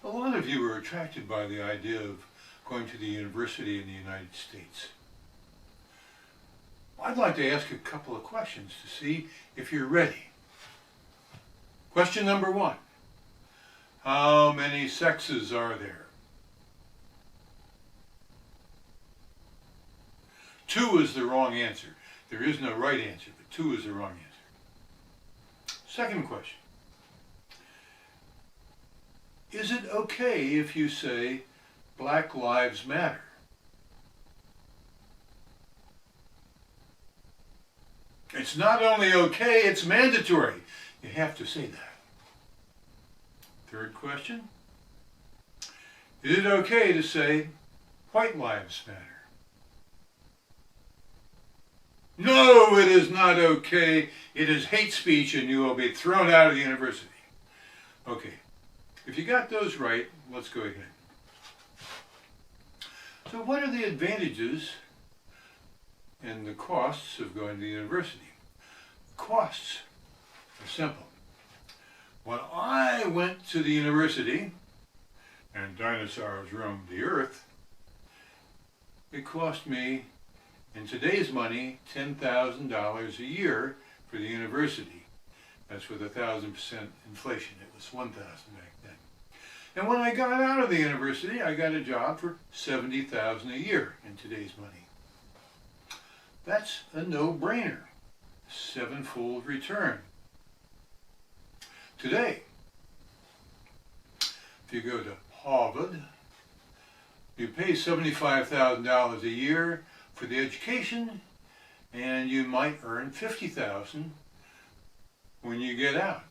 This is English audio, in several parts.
A lot of you are attracted by the idea of going to the university in the United States. I'd like to ask a couple of questions to see if you're ready. Question number one. How many sexes are there? 2 is the wrong answer. There is no right answer, but 2 is the wrong answer. Second question. Is it okay if you say Black Lives Matter? It's not only okay, it's mandatory. You have to say that. Third question. Is it okay to say White Lives Matter? No, it is not okay. It is hate speech and you will be thrown out of the university. Okay, if you got those right, let's go ahead. So what are the advantages and the costs of going to the university? The costs are simple. When I went to the university and dinosaurs roamed the earth, it cost me, in today's money, $10,000 a year for the university. That's with 1,000% inflation. It was 1,000 back then. And when I got out of the university, I got a job for $70,000 a year in today's money. That's a no-brainer. 7-fold return. Today, if you go to Harvard, you pay $75,000 a year for the education, and you might earn $50,000 when you get out.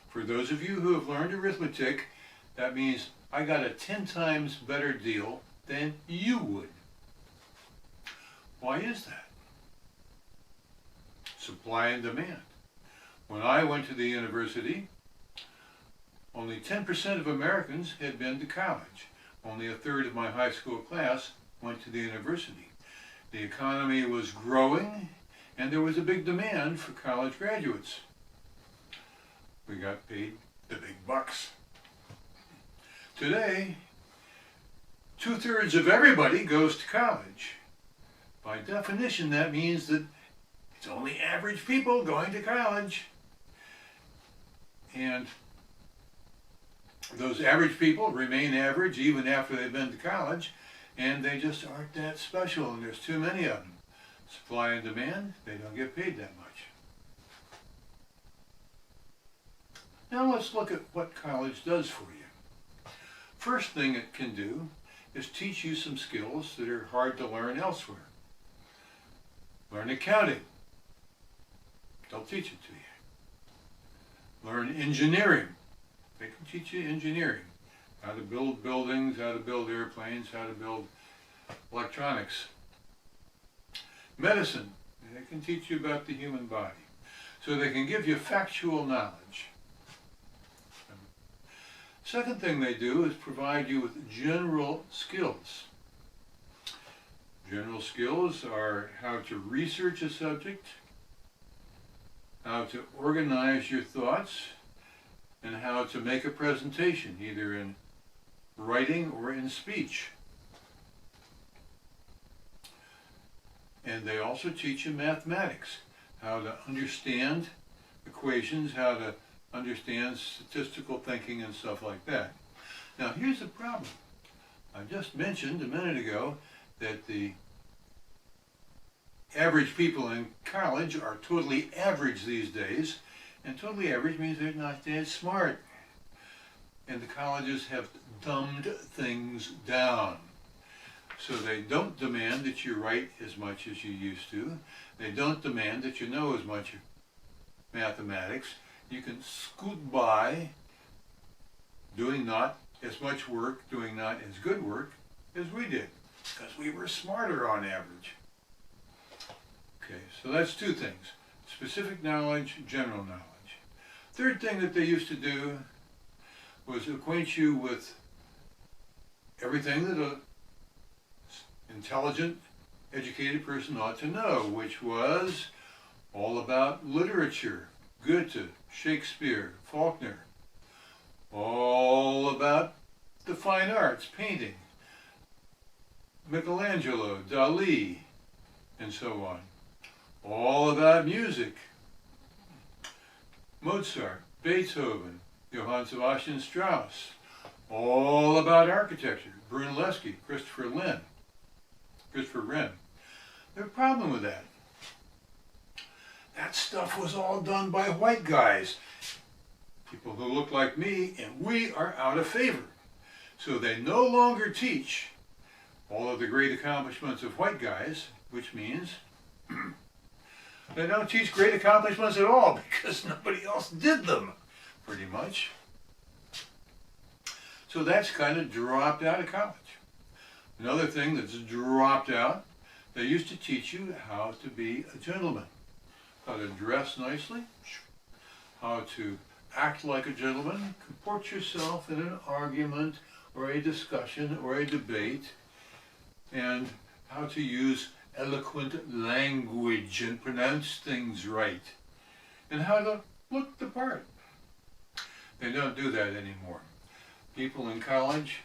For those of you who have learned arithmetic, that means I got a 10 times better deal than you would. Why is that? Supply and demand. When I went to the university, only 10% of Americans had been to college. Only a third of my high school class went to the university. The economy was growing, and there was a big demand for college graduates. We got paid the big bucks. Today, 2/3 of everybody goes to college. By definition, that means that it's only average people going to college. And those average people remain average even after they've been to college, and they just aren't that special, and there's too many of them. Supply and demand, they don't get paid that much. Now let's look at what college does for you. First thing it can do is teach you some skills that are hard to learn elsewhere. Learn accounting. They'll teach it to you. Learn engineering. They can teach you engineering. How to build buildings, how to build airplanes, how to build electronics. Medicine. They can teach you about the human body. So they can give you factual knowledge. Second thing they do is provide you with general skills. General skills are how to research a subject, how to organize your thoughts, and how to make a presentation, either in writing or in speech. And they also teach you mathematics, how to understand equations, how to understand statistical thinking and stuff like that. Now here's the problem. I just mentioned a minute ago that the average people in college are totally average these days, and totally average means they're not that smart. And the colleges have dumbed things down. So they don't demand that you write as much as you used to. They don't demand that you know as much mathematics. You can scoot by doing not as much work, doing not as good work as we did, because we were smarter on average. Okay, so that's two things. Specific knowledge, general knowledge. Third thing that they used to do was acquaint you with everything that an intelligent, educated person ought to know, which was all about literature. Goethe, Shakespeare, Faulkner. All about fine arts, painting, Michelangelo, Dali, and so on. All about music. Mozart, Beethoven, Johann Sebastian Strauss. All about architecture. Brunelleschi, Christopher Wren. There's a problem with that. That stuff was all done by white guys. People who look like me, and we are out of favor. So they no longer teach all of the great accomplishments of white guys, which means they don't teach great accomplishments at all because nobody else did them, pretty much. So that's kind of dropped out of college. Another thing that's dropped out, they used to teach you how to be a gentleman, how to dress nicely, how to act like a gentleman, comport yourself in an argument or a discussion or a debate, and how to use eloquent language and pronounce things right, and how to look the part. They don't do that anymore. People in college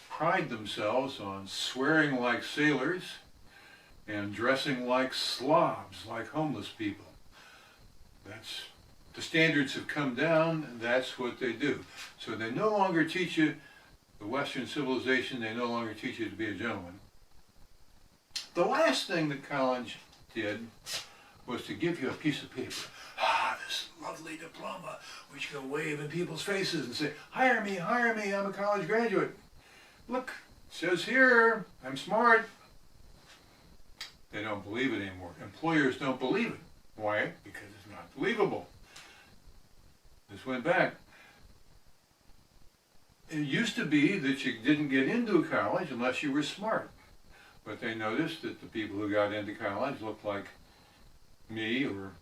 pride themselves on swearing like sailors and dressing like slobs, like homeless people. The standards have come down, and that's what they do. So they no longer teach you the Western civilization, they no longer teach you to be a gentleman. The last thing that college did was to give you a piece of paper. This lovely diploma, which you can wave in people's faces and say, hire me, I'm a college graduate. Look, it says here, I'm smart. They don't believe it anymore. Employers don't believe it. Why? Because it's not believable. This went back. It used to be that you didn't get into college unless you were smart. But they noticed that the people who got into college looked like me, or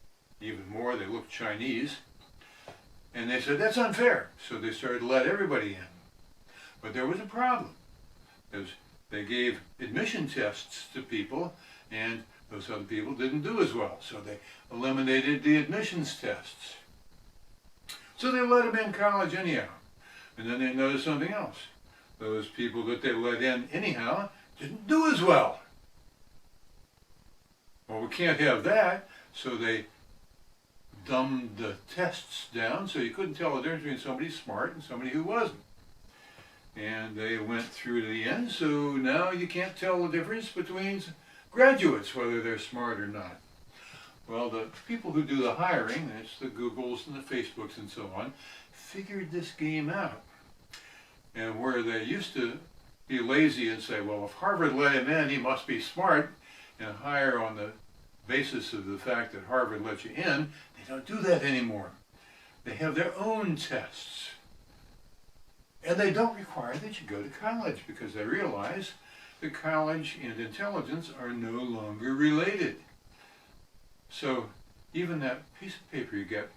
even more, they looked Chinese. And they said, that's unfair. So they started to let everybody in. But there was a problem. Because they gave admission tests to people, and those other people didn't do as well. So they eliminated the admissions tests. So they let them in college anyhow. And then they noticed something else. Those people that they let in anyhow didn't do as well. Well, we can't have that, so they dumbed the tests down so you couldn't tell the difference between somebody smart and somebody who wasn't. And they went through to the end, so now you can't tell the difference between graduates, whether they're smart or not. Well, the people who do the hiring, it's the Googles and the Facebooks and so on, figured this game out. And where they used to be lazy and say, well, if Harvard let him in, he must be smart, and hire on the basis of the fact that Harvard let you in, they don't do that anymore. They have their own tests. And they don't require that you go to college because they realize that college and intelligence are no longer related. So even that piece of paper you get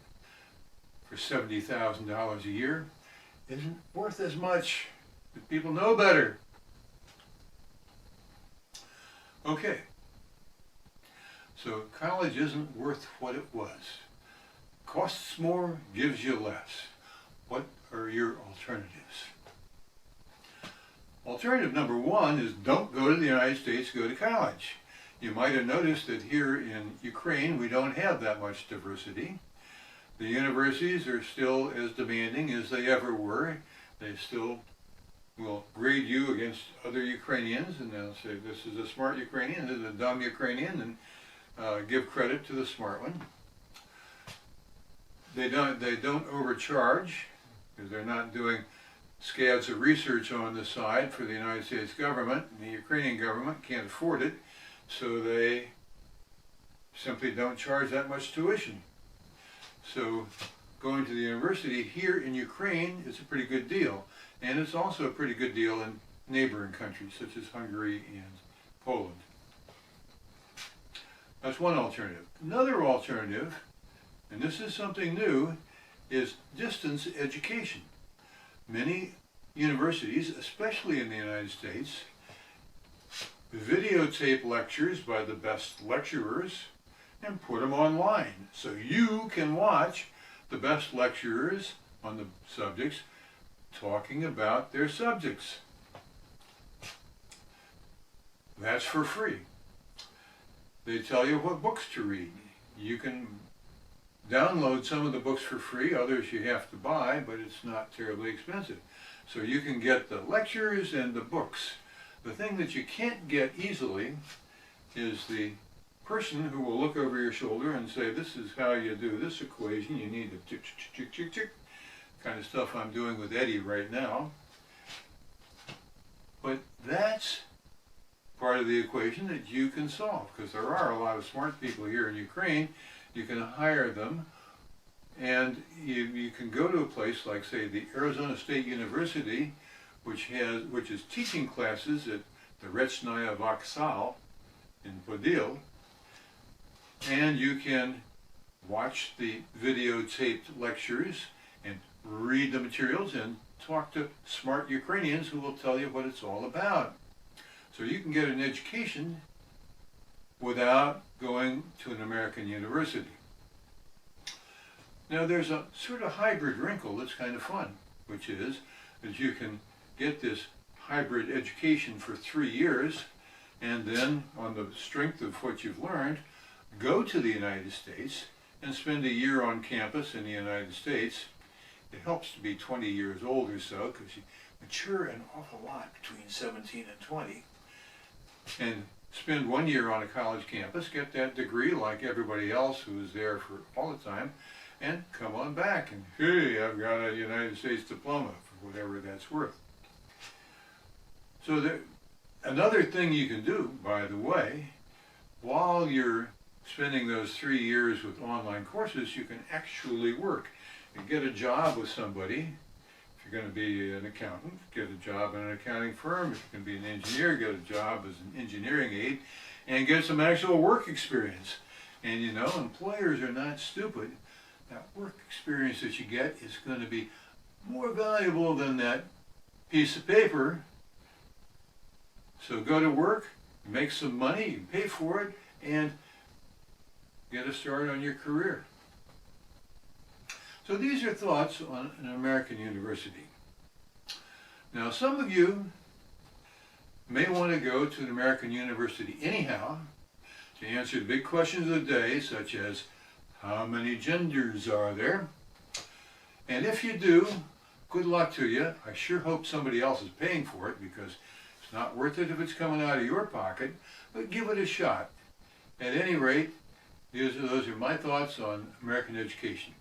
for $70,000 a year isn't worth as much. But people know better. Okay. So college isn't worth what it was. Costs more, gives you less. What are your alternatives? Alternative number one is don't go to the United States, go to college. You might have noticed that here in Ukraine we don't have that much diversity. The universities are still as demanding as they ever were. They still will grade you against other Ukrainians, and they'll say this is a smart Ukrainian, this is a dumb Ukrainian, and give credit to the smart one. They don't overcharge because they're not doing scads of research on the side for the United States government, and the Ukrainian government can't afford it, so they simply don't charge that much tuition. So going to the university here in Ukraine is a pretty good deal, and it's also a pretty good deal in neighboring countries such as Hungary and Poland. That's one alternative. Another alternative, and this is something new, is distance education. Many universities, especially in the United States, videotape lectures by the best lecturers and put them online. So you can watch the best lecturers on the subjects talking about their subjects. That's for free. They tell you what books to read. You can download some of the books for free, others you have to buy, but it's not terribly expensive. So you can get the lectures and the books. The thing that you can't get easily is the person who will look over your shoulder and say, this is how you do this equation, you need to tick, tick, tick, tick, tick, kind of stuff I'm doing with Eddie right now. But that's part of the equation that you can solve, because there are a lot of smart people here in Ukraine. You can hire them, and you can go to a place like, say, the Arizona State University, which is teaching classes at the Rechnaya Vaksal in Podil, and you can watch the videotaped lectures and read the materials and talk to smart Ukrainians who will tell you what it's all about. So you can get an education without going to an American university. Now there's a sort of hybrid wrinkle that's kind of fun, which is that you can get this hybrid education for 3 years, and then on the strength of what you've learned, go to the United States and spend a year on campus in the United States. It helps to be 20 years old or so, because you mature an awful lot between 17 and 20. And spend 1 year on a college campus, get that degree like everybody else who is there for all the time, and come on back and, hey, I've got a United States diploma for whatever that's worth. So another thing you can do, by the way, while you're spending those 3 years with online courses, you can actually work and get a job with somebody. If you're going to be an accountant, get a job in an accounting firm. If you're going to be an engineer, get a job as an engineering aide and get some actual work experience. And you know, employers are not stupid. That work experience that you get is going to be more valuable than that piece of paper. So go to work, make some money, you pay for it, and get a start on your career. So these are thoughts on an American university. Now some of you may want to go to an American university anyhow to answer the big questions of the day, such as how many genders are there? And if you do, good luck to you. I sure hope somebody else is paying for it, because it's not worth it if it's coming out of your pocket, but give it a shot. At any rate, those are my thoughts on American education.